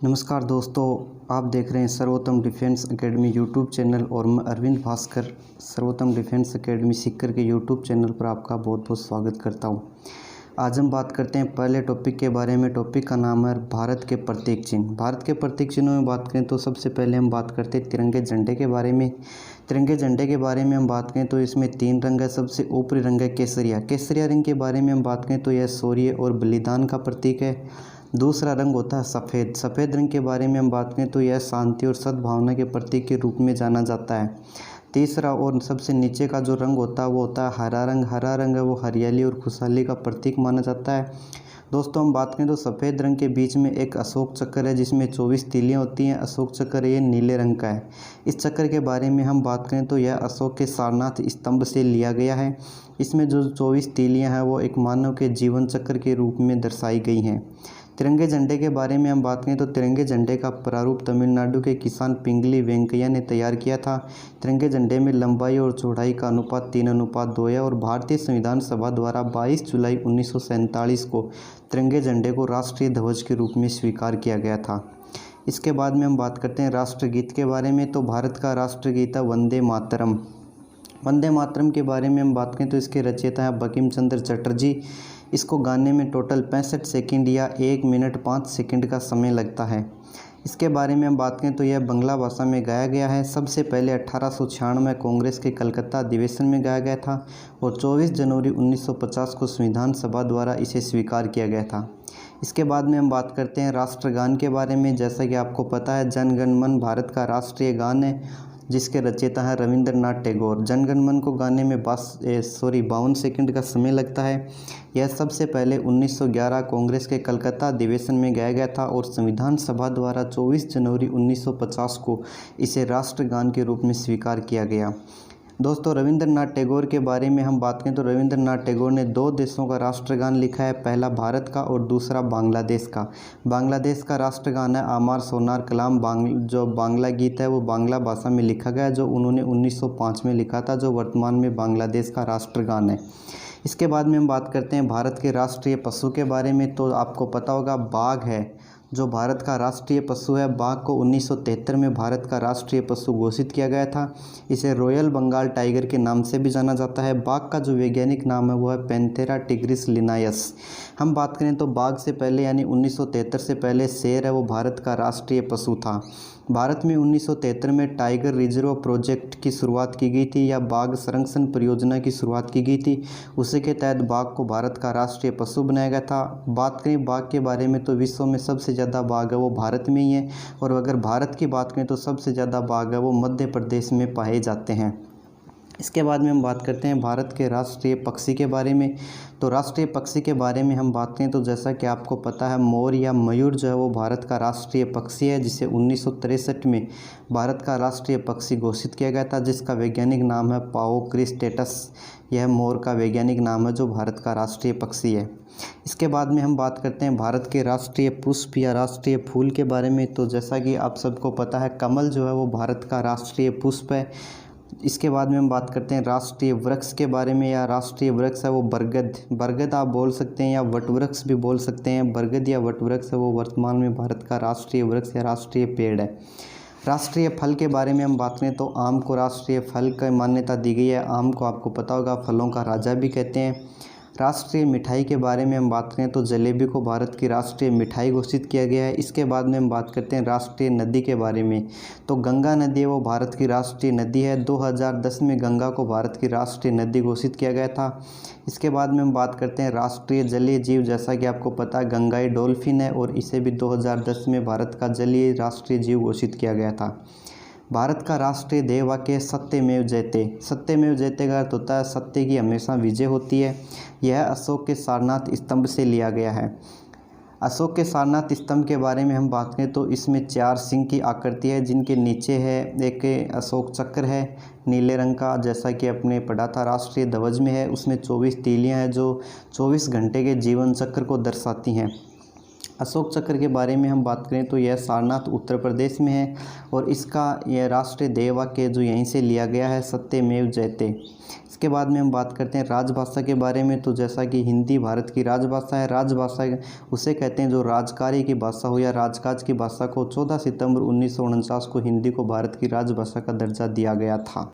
नमस्कार दोस्तों, आप देख रहे हैं सर्वोत्तम डिफेंस एकेडमी यूट्यूब चैनल और मैं अरविंद भास्कर सर्वोत्तम डिफेंस एकेडमी सीकर के यूट्यूब चैनल पर आपका बहुत बहुत स्वागत करता हूं। आज हम बात करते हैं पहले टॉपिक के बारे में। टॉपिक का नाम है भारत के प्रतीक चिन्ह। भारत के प्रतीक चिन्हों में बात करें तो सबसे पहले हम बात करते हैं तिरंगे झंडे के बारे में। तिरंगे झंडे के बारे में हम बात करें तो इसमें 3 रंग है। सबसे ऊपरी रंग है केसरिया। केसरिया रंग के बारे में हम बात करें तो यह शौर्य और बलिदान का प्रतीक है। दूसरा रंग होता है सफ़ेद। सफ़ेद रंग के बारे में हम बात करें तो यह शांति और सद्भावना के प्रतीक के रूप में जाना जाता है। तीसरा और सबसे नीचे का जो रंग होता है वो होता है हरा रंग। हरा रंग है वो हरियाली और खुशहाली का प्रतीक माना जाता है। दोस्तों हम बात करें तो सफ़ेद रंग के बीच में एक अशोक चक्र है जिसमें 24 तीलियाँ होती हैं। अशोक चक्र ये नीले रंग का है। इस चक्र के बारे में हम बात करें तो यह अशोक के सारनाथ स्तंभ से लिया गया है। इसमें जो 24 तीलियाँ हैं वो एक मानव के जीवन चक्र के रूप में दर्शाई गई हैं। तिरंगे झंडे के बारे में हम बात करें तो तिरंगे झंडे का प्रारूप तमिलनाडु के किसान पिंगली वेंकैया ने तैयार किया था। तिरंगे झंडे में लंबाई और चौड़ाई का अनुपात 3:2 है और भारतीय संविधान सभा द्वारा 22 जुलाई 1947 को तिरंगे झंडे को राष्ट्रीय ध्वज के रूप में स्वीकार किया गया था। इसके बाद में हम बात करते हैं राष्ट्रगीत के बारे में। तो भारत का राष्ट्रगीत है वंदे मातरम। वंदे मातरम के बारे में हम बात करें तो इसके रचयिता हैं बंकिम चंद्र चटर्जी। इसको गाने में टोटल 65 सेकंड या 1 मिनट 5 सेकंड का समय लगता है। इसके बारे में हम बात करें तो यह बांग्ला भाषा में गाया गया है। सबसे पहले 1896 में कांग्रेस के कलकत्ता अधिवेशन में गाया गया था और 24 जनवरी 1950 को संविधान सभा द्वारा इसे स्वीकार किया गया था। इसके बाद में हम बात करते हैं राष्ट्रगान के बारे में। जैसा कि आपको पता है जन गण मन भारत का राष्ट्रीय गान है जिसके रचयिता है रविंद्रनाथ टैगोर। जन गण मन को गाने में 52 सेकंड का समय लगता है। यह सबसे पहले 1911 कांग्रेस के कलकत्ता अधिवेशन में गाया गया था और संविधान सभा द्वारा 24 जनवरी 1950 को इसे राष्ट्रगान के रूप में स्वीकार किया गया। दोस्तों रविंद्रनाथ टैगोर के बारे में हम बात करें तो रविंद्रनाथ टैगोर ने 2 देशों का राष्ट्रगान लिखा है, पहला भारत का और दूसरा बांग्लादेश का। बांग्लादेश का राष्ट्रगान है आमार सोनार कलाम। जो बांग्ला गीत है वो बांग्ला भाषा में लिखा गया है जो उन्होंने 1905 में लिखा था, जो वर्तमान में बांग्लादेश का राष्ट्रगान है। इसके बाद में हम बात करते हैं भारत के राष्ट्रीय पशु के बारे में। तो आपको पता होगा बाघ है जो भारत का राष्ट्रीय पशु है। बाघ को 1973 में भारत का राष्ट्रीय पशु घोषित किया गया था। इसे रॉयल बंगाल टाइगर के नाम से भी जाना जाता है। बाघ का जो वैज्ञानिक नाम है वो है पैंथेरा टिग्रिस लिनायस। हम बात करें तो बाघ से पहले यानी 1973 से पहले शेर है वो भारत का राष्ट्रीय पशु था। भारत में 1973 में टाइगर रिजर्व प्रोजेक्ट की शुरुआत की गई थी या बाघ संरक्षण परियोजना की शुरुआत की गई थी। उसी के तहत बाघ को भारत का राष्ट्रीय पशु बनाया गया था। बात करें बाघ के बारे में तो विश्व में सबसे ज़्यादा बाघ है वो भारत में ही है और अगर भारत की बात करें तो सबसे ज़्यादा बाघ है वो मध्य प्रदेश में पाए जाते हैं। इसके बाद में हम बात करते हैं भारत के राष्ट्रीय पक्षी के बारे में। तो राष्ट्रीय पक्षी के बारे में हम बात करें तो जैसा कि आपको पता है मोर या मयूर जो है वो भारत का राष्ट्रीय पक्षी है जिसे 1963 में भारत का राष्ट्रीय पक्षी घोषित किया गया था, जिसका वैज्ञानिक नाम है पाओ क्रिस्टेटस। यह मोर का वैज्ञानिक नाम है जो भारत का राष्ट्रीय पक्षी है। इसके बाद में हम बात करते हैं भारत के राष्ट्रीय पुष्प या राष्ट्रीय फूल के बारे में। तो जैसा कि आप सबको पता है कमल जो है वो भारत का राष्ट्रीय पुष्प है। इसके बाद में हम बात करते हैं राष्ट्रीय वृक्ष के बारे में या राष्ट्रीय वृक्ष है वो बरगद। बरगद आप बोल सकते हैं या वटवृक्ष भी बोल सकते हैं। बरगद या वटवृक्ष है वो वर्तमान में भारत का राष्ट्रीय वृक्ष या राष्ट्रीय पेड़ है। राष्ट्रीय फल के बारे में हम बात करें तो आम को राष्ट्रीय फल की मान्यता दी गई है। आम को आपको पता होगा फलों का राजा भी कहते हैं। राष्ट्रीय मिठाई के बारे में हम बात करें तो जलेबी को भारत की राष्ट्रीय मिठाई घोषित किया गया है। इसके बाद में हम बात करते हैं राष्ट्रीय नदी के बारे में। तो गंगा नदी है वो भारत की राष्ट्रीय नदी है। 2010 में गंगा को भारत की राष्ट्रीय नदी घोषित किया गया था। इसके बाद में हम बात करते हैं राष्ट्रीय जलीय जीव। जैसा कि आपको पता है गंगाई डॉल्फिन है और इसे भी 2010 में भारत का जलीय राष्ट्रीय जीव घोषित किया गया था। भारत का राष्ट्रीय ध्येय वाक्य सत्यमेव जयते। सत्यमेव जयते का अर्थ होता है सत्य की हमेशा विजय होती है। यह अशोक के सारनाथ स्तंभ से लिया गया है। अशोक के सारनाथ स्तंभ के बारे में हम बात करें तो इसमें 4 सिंह की आकृति है जिनके नीचे है एक अशोक चक्र है नीले रंग का, जैसा कि अपने पढ़ा था राष्ट्रीय ध्वज में है। उसमें 24 तीलियाँ हैं जो 24 घंटे के जीवन चक्र को दर्शाती हैं। अशोक चक्र के बारे में हम बात करें तो यह सारनाथ उत्तर प्रदेश में है और इसका यह राष्ट्रीय ध्येय वाक्य जो यहीं से लिया गया है सत्यमेव जयते। उसके बाद में हम बात करते हैं राजभाषा के बारे में। तो जैसा कि हिंदी भारत की राजभाषा है, राजभाषा उसे कहते हैं जो राजकार्य की भाषा हो या राजकाज की भाषा को 14 सितंबर 1949 को हिंदी को भारत की राजभाषा का दर्जा दिया गया था।